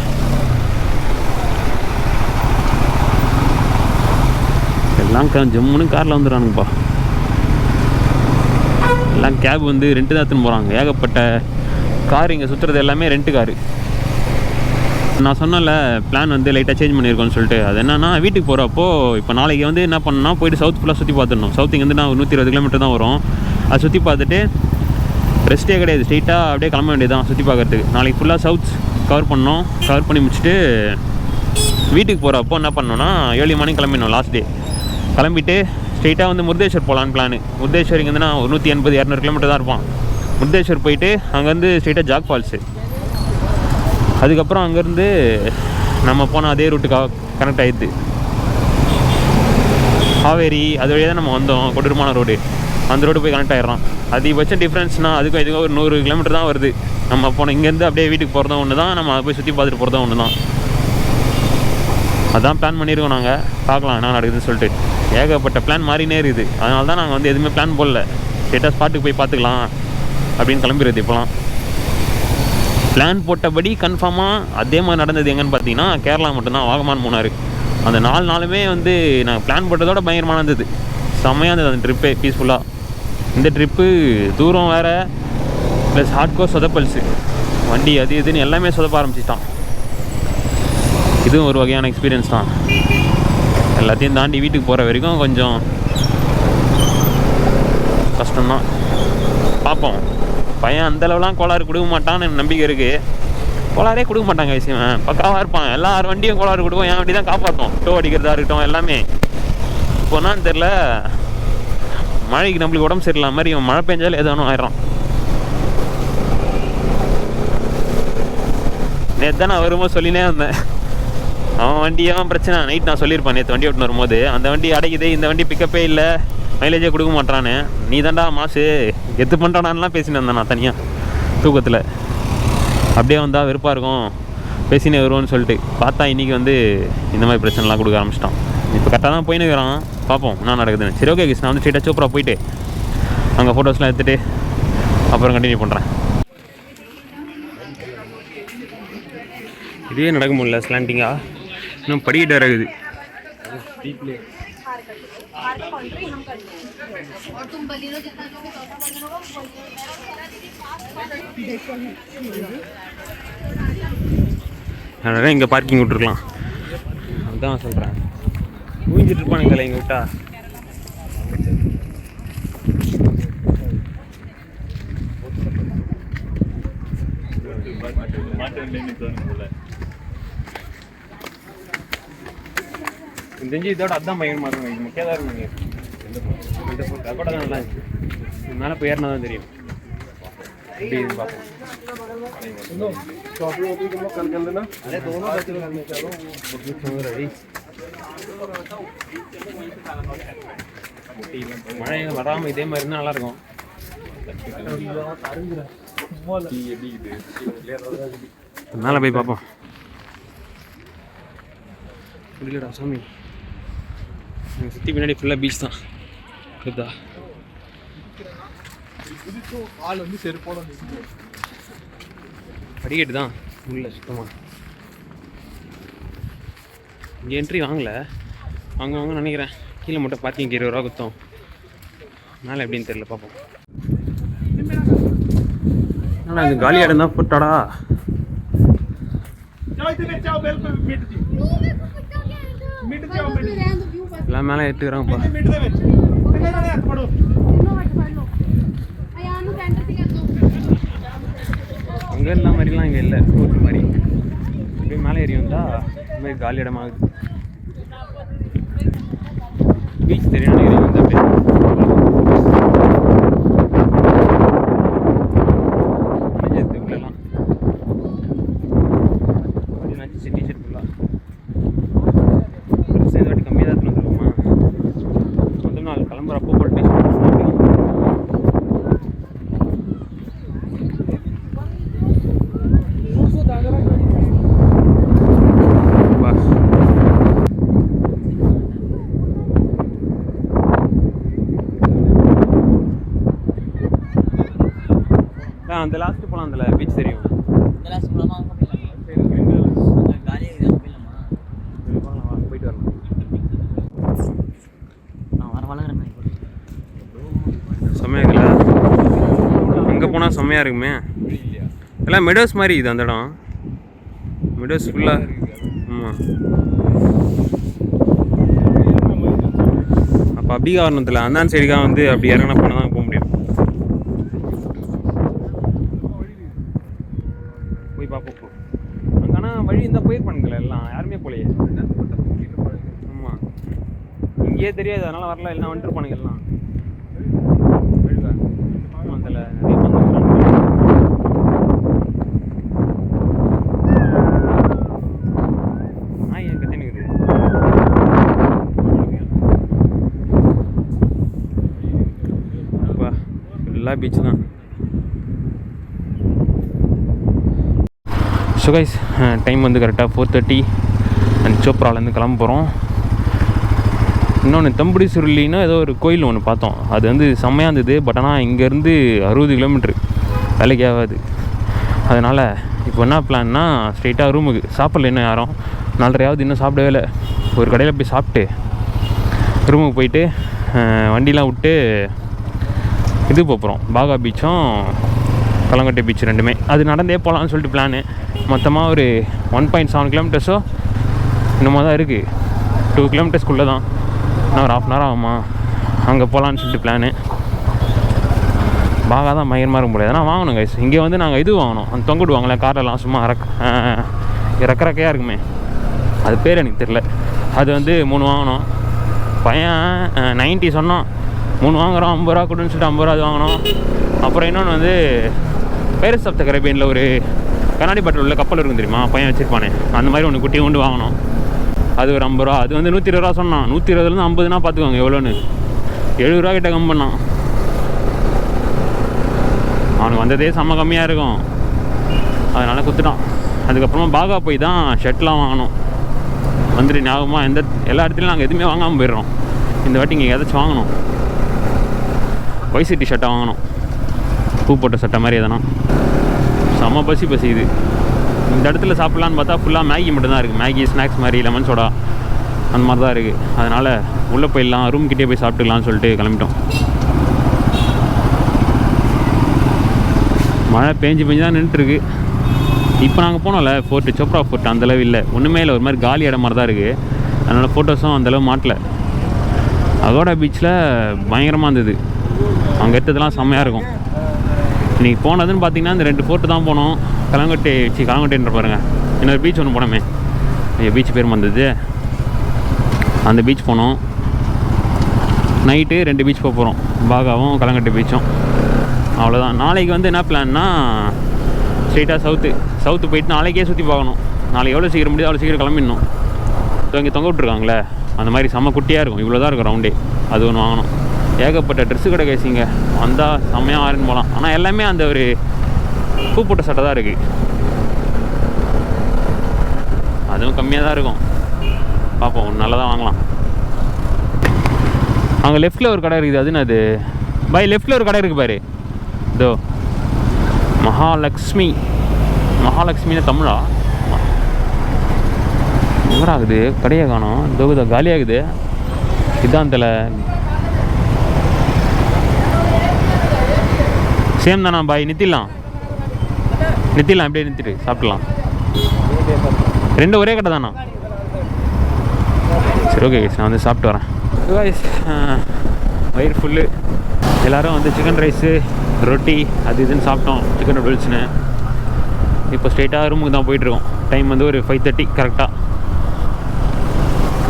எல்லாம் ஜம்முன்னு காரில் வந்துடுறானுங்கப்பா. எல்லாம் கேப் வந்து ரெண்ட்டு தான் எடுத்துன்னு போகிறாங்க. ஏகப்பட்ட கார் இங்கே சுற்றுறது எல்லாமே ரெண்ட்டு காரு. நான் சொன்னல பிளான் வந்து லைட்டாக சேஞ்ச் பண்ணியிருக்கோன்னு சொல்லிட்டு. அது என்னன்னா, வீட்டுக்கு போகிறப்போ இப்போ நாளைக்கு வந்து என்ன பண்ணணும்னா, போய்ட்டு சவுத் ஃபுல்லாக சுற்றி பார்த்துடணும். சவுத் இங்கேருந்து நான் 120 கிலோமீட்டர் தான் வரும். அதை சுற்றி பார்த்துட்டு ரெஸ்ட்டே கிடையாது, ஸ்ட்ரெயிட்டாக அப்படியே கிளம்ப வேண்டியது தான் சுற்றி பார்க்குறதுக்கு. நாளைக்கு ஃபுல்லாக சவுத் கவர் பண்ணோம். கவர் பண்ணி முடிச்சுட்டு வீட்டுக்கு போகிறப்போ என்ன பண்ணோன்னா, ஏர்லி மார்னிங் கிளம்பிடணும். லாஸ்ட் டே கிளம்பிட்டு ஸ்ட்ரெயிட்டாக வந்து முருதேஸ்வர் போகலான்னு பிளான். முருதேஸ்வர் இங்கேருந்து நான் 180-200 கிலோமீட்டர் தான் இருப்பான். முருதேஸ்வர் போயிட்டு அங்கேருந்து ஸ்ட்ரெயிட்டாக ஜாக் ஃபால்ஸு. அதுக்கப்புறம் அங்கேருந்து நம்ம போனால் அதே ரூட்டுக்காக கனெக்ட் ஆகிடுது. காவேரி அது வழியாக தான் நம்ம வந்தோம், கொடூரமான ரோடு. அந்த ரோடு போய் கனெக்ட் ஆகிடுறோம். அதிகபட்சம் டிஃப்ரென்ஸ்னால் அதுக்கும் இதுக்கும் ஒரு 100 கிலோமீட்டர் தான் வருது. நம்ம போனோம் இங்கேருந்து அப்படியே வீட்டுக்கு போகிறதும் ஒன்று தான், நம்ம அதை போய் சுற்றி பார்த்துட்டு போகிறதும் ஒன்று தான். அதான் பிளான் பண்ணியிருக்கோம் நாங்கள். பார்க்கலாம் என்ன நடக்குதுன்னு சொல்லிட்டு. ஏகப்பட்ட பிளான் மாறினே இருக்குது. அதனால தான் நாங்கள் வந்து எதுவுமே பிளான் போடல. ஸ்ட்ரெயிட்டாக ஸ்பாட்டுக்கு போய் பார்த்துக்கலாம் அப்படின்னு கிளம்பிடுறது. இப்போலாம் பிளான் போட்டபடி கன்ஃபார்மாக அதே மாதிரி நடந்தது எங்கன்னு பார்த்தீங்கன்னா கேரளா மட்டும்தான். வாகமான் மூணாறு அந்த 4 நாளுமே வந்து நாங்கள் பிளான் போட்டதோட பயங்கரமாக இருந்தது. செம்மையாக இருந்தது அந்த ட்ரிப்பே, பீஸ்ஃபுல்லாக. இந்த ட்ரிப்பு தூரம் வேறு, ப்ளஸ் ஹார்ட்கோர் சொதப்பல்ஸு. வண்டி அது இதுன்னு எல்லாமே சொதப்ப ஆரம்பிச்சிட்டான். இதுவும் ஒரு வகையான எக்ஸ்பீரியன்ஸ் தான். எல்லாத்தையும் தாண்டி வீட்டுக்கு போகிற வரைக்கும் கொஞ்சம் கஷ்டம்தான். பார்ப்போம். பையன் அந்தளவுலாம் கோளாறு கொடுக்க மாட்டான்னு எனக்கு நம்பிக்கை இருக்குது. கோளாரே கொடுக்க மாட்டாங்க விஷயம், பக்காவாக இருப்பான். எல்லார் வண்டியும் கோளாறு கொடுக்கும், என் வண்டி தான் காப்பாற்றும். டோ அடிக்கிறதா இருக்கட்டும் எல்லாமே. இப்போனான்னு தெரில, மழைக்கு நம்மளுக்கு உடம்பு சரியில்லாம மாதிரி இவன் மழை பெஞ்சாலும் எதானும் ஆயிடும். நேற்று தான் நான் வரும்போது சொல்லினே வந்தேன், அவன் வண்டியெல்லாம் பிரச்சனை. நைட் நான் சொல்லியிருப்பான் நேற்று வண்டி ஓட்டுன்னு வரும்போது, அந்த வண்டி அடைக்குது, இந்த வண்டி பிக்கப்பே இல்லை, மைலேஜே கொடுக்க மாட்டான்னு. நீ தான்டா மாசு எத்து பண்ணுறானான்லாம் பேசினு வந்தேன் நான் தனியாக தூக்கத்தில். அப்படியே வந்தால் வெறுப்பாக இருக்கும், பேசினே வருவோன்னு சொல்லிட்டு பார்த்தா இன்றைக்கி வந்து இந்த மாதிரி பிரச்சனைலாம் கொடுக்க ஆரம்பிச்சிட்டான். இப்போ கரெக்டாக தான் போயின்னு இருக்கிறான். பார்ப்போம் என்ன நடக்குதுன்னு. சரி ஓகே கிருஷ்ணா, வந்து ஸ்ட்ரெயிட்டாக சோப்ரா போயிட்டு அங்கே ஃபோட்டோஸ்லாம் எடுத்துகிட்டு அப்புறம் கண்டினியூ பண்ணுறேன். இதே நடக்க முடியல ஸ்லாண்டிங்காக, இன்னும் படிக்கிட்டு இருக்குது. அதனால இங்கே பார்க்கிங் விட்டுருக்கலாம். அதுதான் சொல்கிறேன், ஊஞ்சிட்டு இருப்பானுங்களே இங்கே விட்டா. தெரிஞ்சு இதோட அதுதான் பயங்கரமாக இருக்கும். இது முக்கியம் தான் இருக்குங்க. கூட தான் நல்லா இருந்துச்சு. இது மேலே போய் ஏறினா தான் தெரியும். எப்படி இது பார்ப்போம். மழை வராமல் இதே மாதிரி இருந்தால் நல்லாயிருக்கும். மேலே போய் பார்ப்போம். முடியலடா சாமி, சுற்றி பின்னாடி ஃபுல்லாக பீச் தான். இருக்குதா படிக்கட்டு தான் உள்ள சுத்தமாக. இங்கே என்ட்ரி வாங்கலை, வாங்குவாங்கன்னு நினைக்கிறேன். கீழே மட்டும் பார்க்கிங் 20 ரூபா குத்தம். மேலே எப்படின்னு தெரியல, பார்ப்போம். ஆனால் இது காலி இடம் தான் போட்டாடா. எல்லாம் மேலே ஏற்றுக்கிறாங்கப்பா. அங்கே இருந்த மாதிரிலாம் இங்கே இல்லை, ஒரு மாதிரி அப்படியே மேலே ஏறி வந்தால் இந்த மாதிரி காலி இடமாகுது. பீச் தெரியும் நினைக்கிறேன். வந்து அப்படியே உள்ளலாம் அப்படி நச்சு டிஷர்ட் ஃபுல்லாக இந்த வாட்டி கம்மியாக தான் எடுத்துன்னு வந்துருக்குமா. முதல் நாள் கிளம்புறப்போ போட்டு அந்த லாஸ்ட்டு போகலாம். அந்த பீச் தெரியும். அந்த லாஸ்ட் போகலாமா? அங்கே போயிடலாம். காலியாக போயிடலாமா? போயிட்டு வரலாம். நான் வளர்கிறேன். செம்மையாக இருக்குல்ல? அங்கே போனால் செம்மையாக இருக்குமே. எல்லாம் மெடோஸ் மாதிரி இது அந்த இடம். மெடோஸ் ஃபுல்லாக. ஆமாம், அப்போ அப்படி காரணத்தில் அந்த சைடுக்காக வந்து அப்படி இறங்கினா போனால் தான் போக முடியும். போய் பார்ப்போம். அங்கே ஆனால் வழி இருந்தால் போயிருப்பானுங்களே, எல்லாம் யாருமே போலையே. ஆமாம், இங்கேயே தெரியாது, அதனால் வரல. எல்லாம் வந்துருப்பானுங்க எல்லாம். ஆமாம், அதில் நிறைய ஏன் கத்தினுக்குது. அப்பா ஃபுல்லாக பீச் தான். ஸோ கைஸ், டைம் வந்து கரெக்டாக 4:30. அண்ட் சோப்ராலேருந்து கிளம்ப போகிறோம். இன்னொன்று தம்புடி சுருளின்னு ஏதோ ஒரு கோயில் ஒன்று பார்த்தோம். அது வந்து செம்மையாக இருந்தது. பட் ஆனால் இங்கேருந்து 60 கிலோமீட்ரு, வேலைக்கு ஆகாது. அதனால் இப்போ என்ன பிளான்னா ஸ்ட்ரெயிட்டாக ரூமுக்கு. சாப்பிடல இன்னும் யாரும், 4:30 இன்னும் சாப்பிடவே இல்லை. ஒரு கடையில் போய் சாப்பிட்டு ரூமுக்கு போயிட்டு வண்டிலாம் விட்டு இது போகிறோம். பாகா பீச்சும் கலங்கட்டை பீச் ரெண்டுமே. அது நடந்தே போகலான்னு சொல்லிட்டு பிளானு. மொத்தமாக ஒரு 1.7 கிலோமீட்டர்ஸோ இன்னுமா தான் இருக்குது. 2 கிலோமீட்டர்ஸ்குள்ளே தான். இன்னும் ஒரு 1/2 ஆகுமா அங்கே போகலான்னு சொல்லிட்டு பிளானு. பாகா தான் பயங்கரமாக இருக்க முடியாது. ஆனால் வாங்கணும் கைஸ். இங்கே வந்து நாங்கள் இது வாங்கினோம், அந்த தொங்க விடுவாங்களே காரெல்லாம், சும்மா ரெக்கையாக இருக்குமே, அது பேர் எனக்கு தெரில. அது வந்து 3 வாங்கினோம். பையன் 90 சொன்னான். 3 வாங்குகிறோம், 50 ரூபா கொடுன்னு சொல்லிட்டு 50 ரூபா அது வாங்கினோம். அப்புறம் இன்னொன்று வந்து பைரட்ஸ் ஆஃப் த கரேபியனில் ஒரு கண்ணாடி பாட்டில் உள்ள கப்பல் இருக்கும் தெரியுமா, பையன் வச்சுருப்பானே, அந்த மாதிரி ஒன்று குட்டி கொண்டு வாங்கினோம். அது ஒரு 50 ரூபா. அது வந்து 120 ரூபா சொன்னான். 120லேருந்து 50னா பார்த்துக்கோங்க எவ்வளோன்னு. 70 ரூபா கிட்ட கம் பண்ணான். அவனுக்கு வந்ததே செம்ம கம்மியாக இருக்கும், அதனால் குத்துட்டான். அதுக்கப்புறமா பாகா போய் தான் ஷர்ட்லாம் வாங்கணும். வந்துட்டு ஞாபகமாக எல்லா இடத்துலையும் நாங்கள் எதுவுமே வாங்காமல் போயிடுறோம். இந்த வாட்டி இங்கே ஏதாச்சும் வாங்கணும். வைசிட்டி ஷர்ட்டை வாங்கணும், பூ போட்ட சட்டை மாதிரி எதனா. செம்ம பசி இது. இந்த இடத்துல சாப்பிட்லான்னு பார்த்தா ஃபுல்லாக மேகி மட்டும்தான் இருக்குது. மேகி, ஸ்நாக்ஸ் மாதிரி, லெமன் சோடா அந்த மாதிரி தான் இருக்குது. அதனால் உள்ளே போயிடலாம், ரூம் கிட்டே போய் சாப்பிட்டுக்கலான்னு சொல்லிட்டு கிளம்பிட்டோம். மழை பேஞ்சு தான் நின்றுட்டுருக்கு. இப்போ நாங்கள் போனோம்ல ஃபோர்ட்டு, சோப்ரா ஃபோர்ட், அந்தளவு இல்லை, ஒன்றுமே இல்லை, ஒரு மாதிரி காலி இடம் மாதிரி தான் இருக்குது. அதனால் ஃபோட்டோஸும் அந்தளவு மாட்டலை. அகோடா பீச்சில் பயங்கரமாக இருந்தது. அங்கே எடுத்ததெல்லாம் செம்மையாக இருக்கும். இன்றைக்கி போனதுன்னு பார்த்தீங்கன்னா இந்த 2 ஃபோர்ட்டு தான் போனோம். கலங்கட்டைன்ற பாருங்கள், இன்னொரு பீச் ஒன்று போனோமே, பீச் பேர் வந்தது, அந்த பீச் போனோம். நைட்டு 2 பீச் போக போகிறோம், பாகாவும் கலங்கட்டை பீச்சும். அவ்வளோதான். நாளைக்கு வந்து என்ன பிளான்னா ஸ்ட்ரெயிட்டாக சவுத்து போயிட்டு நாளைக்கே சுற்றி பார்க்கணும். நாளைக்கு எவ்வளோ சீக்கிரம் முடியாது அவ்வளோ சீக்கிரம் கிளம்பிடணும். ஸோ இங்கே தொங்க விட்ருக்காங்களே அந்த மாதிரி செம்ம குட்டியாக இருக்கும், இவ்வளோ தான் இருக்கும் ரவுண்டே. அது ஒன்று வாங்கணும். ஏகப்பட்ட ட்ரெஸ்ஸு கடை கைசிங்க, வந்தால் செம்மையாக ஆரஞ்சு போகலாம். ஆனால் எல்லாமே அந்த ஒரு பூ போட்ட சட்டை தான் இருக்குது, அதுவும் கம்மியாக தான் இருக்கும். பார்ப்போம், நல்லா தான் வாங்கலாம். அங்கே லெஃப்ட்டில் ஒரு கடை இருக்குது, அதுன்னு அது பாய் லெஃப்ட்டில் ஒரு கடை இருக்குது பாரு, இதோ மகாலட்சுமின்னு தமிழா எங்கடாகுது, கடையை காணோம். இதோ காலியாகுது. இதுதான் தலை சேம் தானா பாய்? நிறுத்திடலாம் இப்படியே நிறுத்திட்டு சாப்பிட்லாம். 2 ஒரே கடை தானா? சரி ஓகே நான் வந்து சாப்பிட்டு வரேன். வயிறு ஃபுல்லு. எல்லோரும் வந்து சிக்கன் ரைஸு, ரொட்டி, அது இதுன்னு சாப்பிட்டோம், சிக்கன் நூடுல்ஸ்னு. இப்போ ஸ்ட்ரெயிட்டாக ரூமுக்கு தான் போயிட்டுருக்கோம். டைம் வந்து ஒரு 5:30 கரெக்டாக.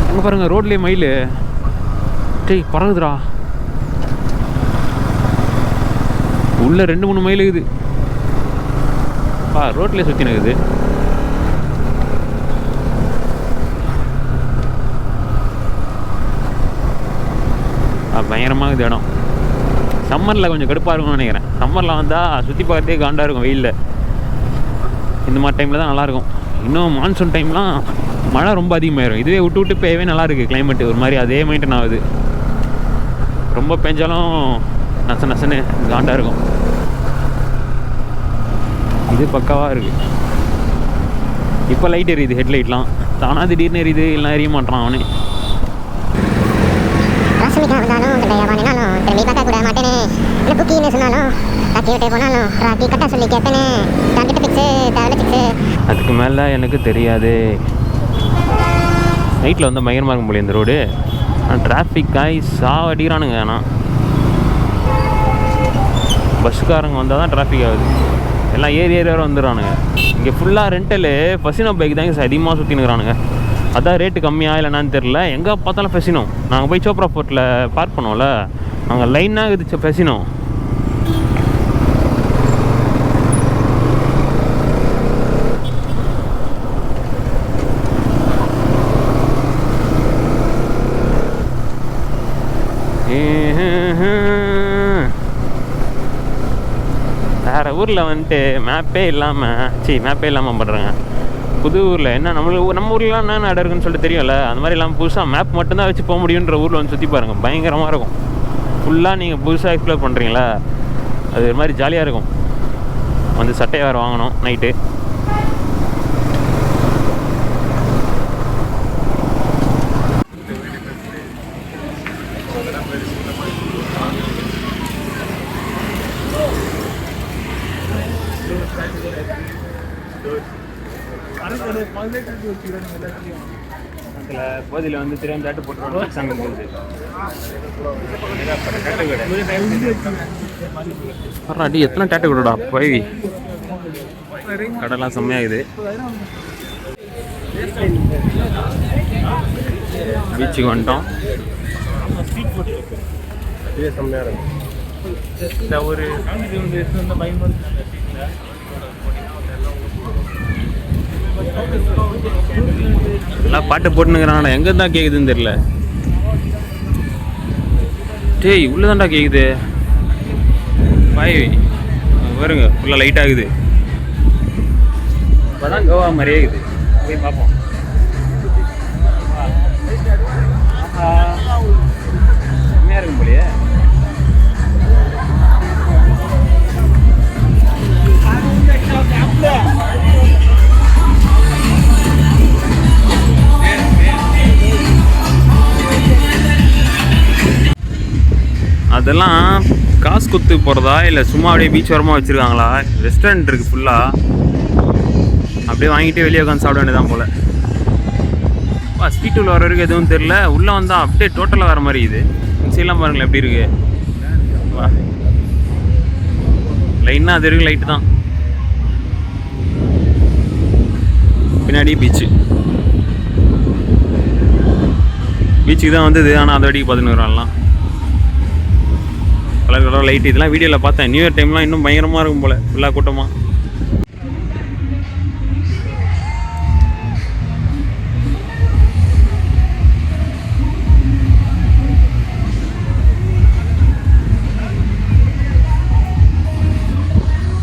அங்கே பாருங்கள் ரோட்லேயே மயில் பறகுதுடா. உள்ளே 2-3 மைல் இருக்குது. ரோட்லேயே சுற்றி நிற்குது. பயங்கரமாக இருக்குது இடம். சம்மரில் கொஞ்சம் கடுப்பாக இருக்கும்னு நினைக்கிறேன். சம்மரில் வந்தால் சுற்றி பார்க்கறதே காண்டாக இருக்கும் வெயிலில். இந்த மாதிரி டைமில் தான் நல்லாயிருக்கும். இன்னும் மான்சூன் டைம்லாம் மழை ரொம்ப அதிகமாகிடும். இதுவே விட்டு பெய்யவே நல்லாயிருக்கு கிளைமேட்டு. ஒரு மாதிரி அதே மெயின்டைன் ஆகுது. ரொம்ப பெஞ்சாலும் நசன்னு காண்டாக இருக்கும். இது பக்காவாக இருக்குது. இப்போ லைட் எரியுது, ஹெட்லைட்லாம் தானாக திடீர்னு எரியுது, இல்லை எரிய மாட்டான் அவனே. அதுக்கு மேலே எனக்கு தெரியாது. நைட்டில் வந்து பயங்கரமாக இருக்கும் போல இந்த ரோடு. டிராஃபிக்காகி சாவடிக்கிறானுங்க. ஆனால் பஸ்ஸுக்காரங்க வந்தால் தான் டிராஃபிக் ஆகுது. எல்லாம் ஏறி வந்துடுறானுங்க. இங்கே ஃபுல்லாக ரெண்டலு ஃபெசினோ பைக் தான் இங்கே அதிகமாக சுற்றினுக்கிறானுங்க. அதான் ரேட்டு கம்மியாக இல்லைனான்னு தெரில. எங்கே பார்த்தாலும் ஃபெசினோ. நாங்கள் போய் சோப்ரா ஃபோர்ட்டில் பார்க் பண்ணோம்ல, அங்கே லைனாக இருந்துச்சு ஃபெசினோ. வேறு ஊரில் வந்துட்டு மேப்பே இல்லாமல் பண்ணுறாங்க. புது ஊரில் என்ன நம்ம ஊர்லாம் என்ன இடம் இருக்குன்னு சொல்லிட்டு தெரியும்ல, அந்த மாதிரி இல்லாமல் புதுசாக மேப் மட்டும்தான் வச்சு போக முடியுன்ற ஊரில் வந்து சுற்றி பாருங்கள், பயங்கரமாக இருக்கும். ஃபுல்லாக நீங்கள் புதுசாக எக்ஸ்ப்ளோர் பண்ணுறீங்களா, அது ஒரு மாதிரி ஜாலியாக இருக்கும். வந்து சட்டையை வேறு வாங்கணும் நைட்டு. அதில் போதில் வந்து தெரியாமல் டேட்டு போட்டுருவாங்க. அடி எத்தனை டேட்டு கொடுடா போய் கடைலாம் செம்மையாகுது. பீச்சுக்கு வந்துட்டோம். செம்மையாக இருக்கும். ஒரு எல்லாம் பாட்டு போட்டுனுங்கிறான், எங்கே தான் கேட்குதுன்னு தெரியல. டேய் உள்ளதாண்டா கேட்குது பாய், வருங்க ஃபுல்லாக லைட் ஆகுது. இப்போதான் கோவா மாதிரியே இருக்குது, போய் பார்ப்போம். செம்மையாக இருக்கும் போலியே. அதெல்லாம் காசு குத்து போகிறதா இல்லை சும்மா அப்படியே பீச் ஓரமாக வச்சுருக்காங்களா? ரெஸ்டாரண்ட் இருக்குது ஃபுல்லாக, அப்படியே வாங்கிட்டு வெளியே உட்காந்து சாப்பிட வேண்டியதான் போல். ஸ்ட்ரீட் உள்ள வர வரைக்கும் எதுவும் தெரில, உள்ளே வந்தால் அப்படியே டோட்டலாக வர மாதிரி இது. சைட்லாம் பாருங்களேன் எப்படி இருக்குது. வா லைன்னா அது வரைக்கும் லைட்டு தான், பின்னாடி பீச்சு. பீச்சுக்கு தான் வந்தது, ஆனால் அதை வரைக்கும் பார்த்துன்னு வரான்லாம் கலர் கலர் லைட். இதெல்லாம் வீடியோவில் பார்த்தேன். நியூ இயர் டைம்லாம் இன்னும் பயங்கரமாக இருக்கும் போல், ஃபுல்லாக கூட்டமாக.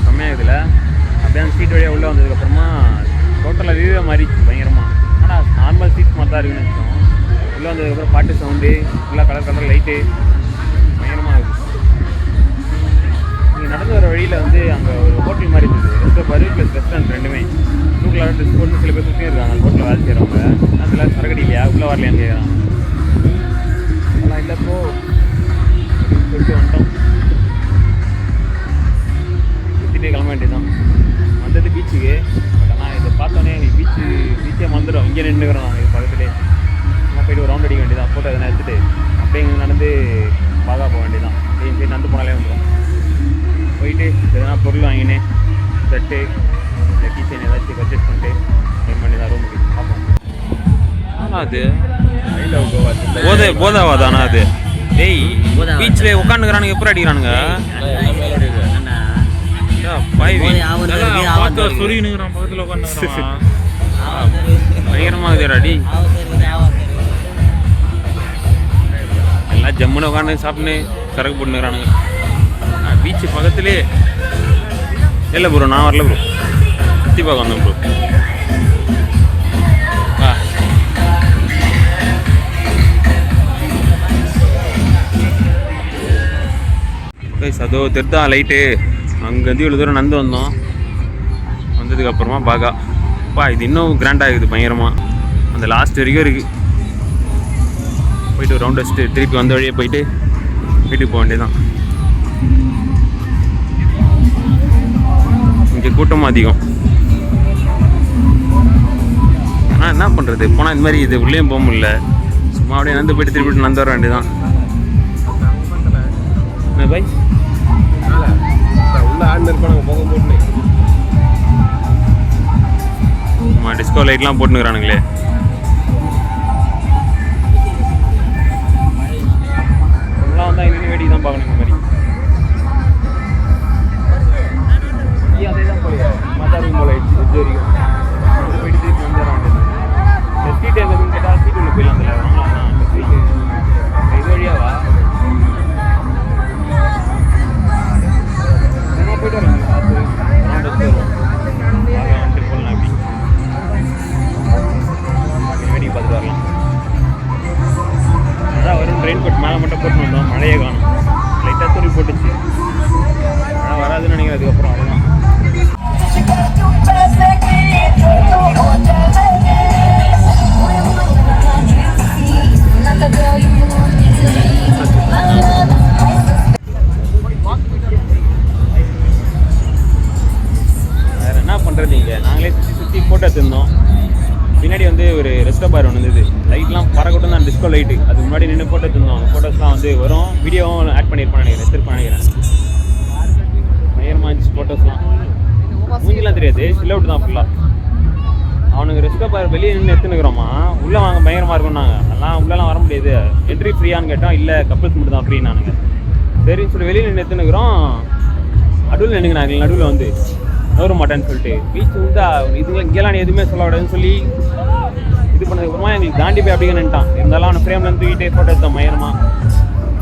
செம்மையாக இதில் அப்படியே அந்த சீட் வழியாக உள்ளே வந்ததுக்கப்புறமா டோட்டலாக வியூவே மாறிடுச்சு பயங்கரமாக. ஆனால் நார்மல் சீட்ஸ் மாதிரி தான் இருக்குன்னு நினச்சோம். உள்ளே வந்ததுக்கப்புறம் பாட்டு சவுண்டு, ஃபுல்லாக கலர் கலர் லைட்டு, பயங்கரமாக இருக்குது. நீங்கள் நடந்து வர வழியில் வந்து அங்கே ஒரு ஹோட்டல் மாதிரி இருந்தது, ரெஸ்டோ பாரு ப்ளஸ் ரெஸ்டாரண்ட் ரெண்டுமே. ப்ளூ கலர் ட்ரெஸ் போட்டு சில பேர் சுற்றி இருக்காங்க அந்த ஹோட்டலில் வேலை செய்கிறவங்க. அதில் சரக்கடி இல்லையா, உள்ளே வரலையான்னு கேட்குறாங்க. அதெல்லாம் இல்லைப்போ சொல்லிட்டு வந்துட்டோம். சுற்றிட்டு கிளம்ப வேண்டியதான். வந்தது பீச்சுக்கு. பட் ஆனால் இதை பார்த்தோன்னே பீச்சே வந்துடும். இங்கே நின்றுக்கிறோம் நாங்கள் இது பக்கத்துலேயே. நம்ம போய்ட்டு ஒரு ரவுண்ட் அடிக்க வேண்டியதான், ஃபோட்டோ எதனா எடுத்துகிட்டு அப்படியே இங்கே நடந்து பாகா போக வேண்டியதான். சரி நடந்து போனாலே வந்துடும். போயிட்டு எதனா பொருள் வாங்கினேன், ஷர்ட்டு இல்லை கீச்சைன் ஏதாச்சும் பர்ச்சேஸ் பண்ணிட்டு டைம் பண்ணி தான் ரூமுக்கு பார்ப்போம். ஆனால் அது போதாவா தானா அது? டேய் பீச்சில் உட்காந்துக்கிறானுங்க, எப்போ அடிக்கிறானுங்க பயங்கரமாக இருக்குதுடாடி. எல்லாம் ஜம்முன்னு உட்காந்து சாப்பிட்னு சரக்கு போட்டுக்கிறானுங்க பீச்சு பக்கத்துலேயே. இல்லை ப்ரோ நான் வரல ப்ரோ, சுற்றி பார்க்க வந்தேன் ப்ரோ. அதோ தெரிதா லைட்டு, அங்கேருந்து இவ்வளோ தூரம் நடந்து வந்தோம். வந்ததுக்கப்புறமா பாகா இது இன்னும் கிராண்டாக இருக்குது பயங்கரமாக. அந்த லாஸ்ட் வரைக்கும் இருக்குது. போயிட்டு ஒரு ரவுண்ட் வச்சுட்டு திருப்பி வந்த வழியே போயிட்டு வீட்டுக்கு போக வேண்டியதான். இங்கே கூட்டமும் அதிகம். ஆனால் என்ன பண்ணுறது, போனால் இந்த மாதிரி இது உள்ளேயும் போக முடியல. சும்மா அப்படியே நடந்து போயிட்டு திருப்பிட்டு நடந்து வர வேண்டியதான். பாய் டிஸ்கோ லைட்லாம் போட்டுக்கிறானுங்களே. எல்லாம் வந்தால் இங்கே வேடிக்கை தான் பார்க்கணும். இந்த மாதிரி அதே தான் போய் மதாரும் போல ஆயிடுச்சு வரைக்கும் போயிட்டு திருப்பி வந்துடுறாங்க. இந்த சீட்டு எதுன்னு கேட்டால் சீட்டு உள்ள போயிடலாம். அதில் வாங்கலாம்ண்ணா அந்த சீட்டு இது வழியாவா என்ன போய்ட்டு வராங்க. அது வந்துட்டு போடலாம். அப்படி ஃபோட்டோ எடுத்திருந்தோம். பின்னாடி வந்து ஒரு ரெஸ்டோ பார் ஒன்று இருந்தது. லைட்லாம் பறக்கட்டும் தான், டிஸ்கோ லைட்டு. அதுக்கு முன்னாடி நின்று ஃபோட்டோ எடுத்திருந்தோம். அந்த ஃபோட்டோஸ்லாம் வந்து வரும், வீடியோவும் ஆட் பண்ணியிருப்பான் நினைக்கிறேன், எடுத்துருப்பான் நினைக்கிறேன். பயங்கரமாக இருந்துச்சு ஃபோட்டோஸ்லாம். மூஞ்சிலாம் தெரியாது, சில் அவுட் தான் ஃபுல்லாக. அவனுக்கு ரெஸ்டோ பார் வெளியே நின்று எடுத்துனுக்குறோமா, உள்ளே வாங்க பயங்கரமாக இருக்கும்னாங்க. அதெல்லாம் உள்ளெல்லாம் வர முடியாது, என்ட்ரி ஃப்ரீயான்னு கேட்டோம். இல்லை கப்பல்ஸ் மட்டும் தான் ஃப்ரீனானுங்க. சரின்னு சொல்லி வெளியே நின்று எடுத்துனுக்குறோம். நடுவில் நின்றுங்க, நடுவில் வந்து நவர மாட்டேன்னு சொல்லிட்டு பீச் வந்து இதுங்க இங்கெல்லாம் எதுவுமே சொல்ல விடாதுன்னு சொல்லி இது பண்ணதுக்கப்புறமா எங்களுக்கு தாண்டி போய் அப்படியே நின்ட்டான். இருந்தாலும் அவனை ஃப்ரேம்லேருந்து தூக்கிட்டே ஃபோட்டோ எடுத்தோம் பயங்கரமாக.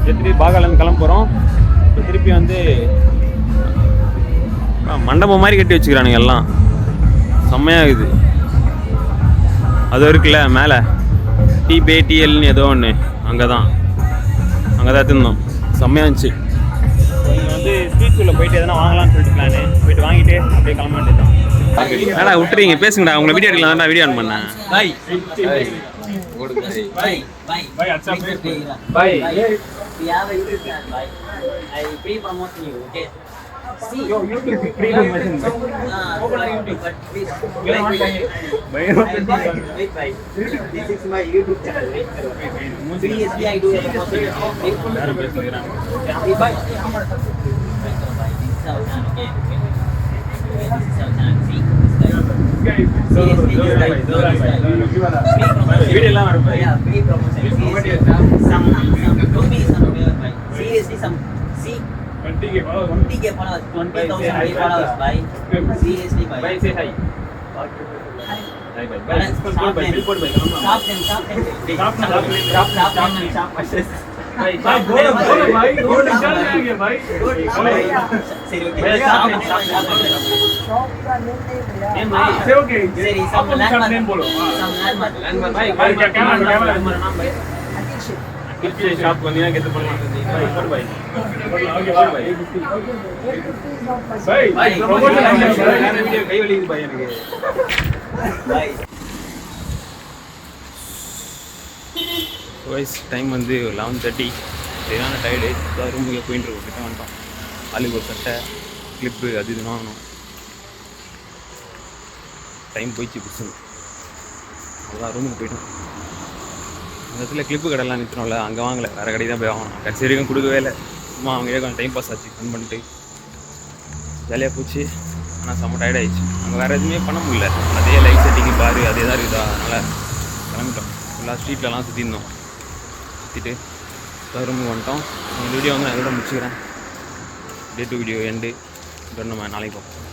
திருப்பி பாகாலேருந்து கிளம்ப போகிறோம். இப்போ திருப்பி வந்து மண்டபம் மாதிரி கட்டி வச்சுக்கிறானுங்க எல்லாம், செம்மையாகுது. அது இருக்குல்ல மேலே டிபிஏடிஎல்னு ஏதோ ஒன்று, அங்கே தான் எடுத்துருந்தோம். செம்மையாக இருந்துச்சு. இங்கே வந்து ஸ்ட்ரீட் உள்ள போயிட்டு எதனா வாங்கலாம்னு சொல்லிட்டு பிளானு. போயிட்டு வாங்கிட்டு அப்படியே கிளம்ப வேண்டியதான். ஏடா விட்டுறீங்க, பேசுங்கடா. உங்களை வீடியோ எடுக்கலாம் தான் வீடியோ ஆன் பண்ணேன். See, your YouTube is free promotion. Open YouTube, but please wait, this is my YouTube channel. Seriously, I do the promotion. Bye. This is our channel. Okay. This is our channel. See. Seriously, Video la varum. Yeah, free promotion. Some do me some seriously some see. 20K followers, 20,000 followers, bye. Seriously, bye. Bye, say hi. Hi, bye. Stop them. Shop வந்தீங்கன்னா கெத்து பண்ணலாம். By okay வா by. By promotion video கை வலிக்குது by எனக்கு. By voice time வந்து 11:30. சரியான tired. ரூமுக்கு போயிட்டு இருக்கோம். கிட்ட வந்துட்டோம். ஆளுக்கு ஒரு சட்டை கிளிப்பு அது இது வாங்கணும். டைம் போயிடுச்சு பிடிச்சது. அதான் ரூமுக்கு போயிட்டோம். அந்த இடத்துல கிளிப்பு கடைலாம் நிறுத்தினோம்ல, அங்கே வாங்கலை, வேறு கடை தான் போய் வாங்கணும். கடைசி வரைக்கும் கொடுக்கவே இல்லை. சும்மா அவங்களே கொஞ்சம் டைம் பாஸ் ஆச்சு, ஃபன் பண்ணிட்டு ஜாலியாக போச்சு. ஆனால் செம்ம டயர்ட் ஆகிடுச்சு. அங்கே வேறு எதுவுமே பண்ண முடியல. அதே லைட் செட்டிங்கு பாரு அதே தான் இருக்குதா. அதனால் கிளம்பிட்டோம். ஃபுல்லாக ஸ்ட்ரீட்லலாம் சுற்றிருந்தோம். சுற்றிட்டு ரூமுக்கு வந்துட்டோம். உங்கள் வீடியோ வந்து நான் இதோட முடிச்சுக்கிறேன். டே 2 வீடியோ எண்டு. நம்ம நாளைக்கு பார்ப்போம்.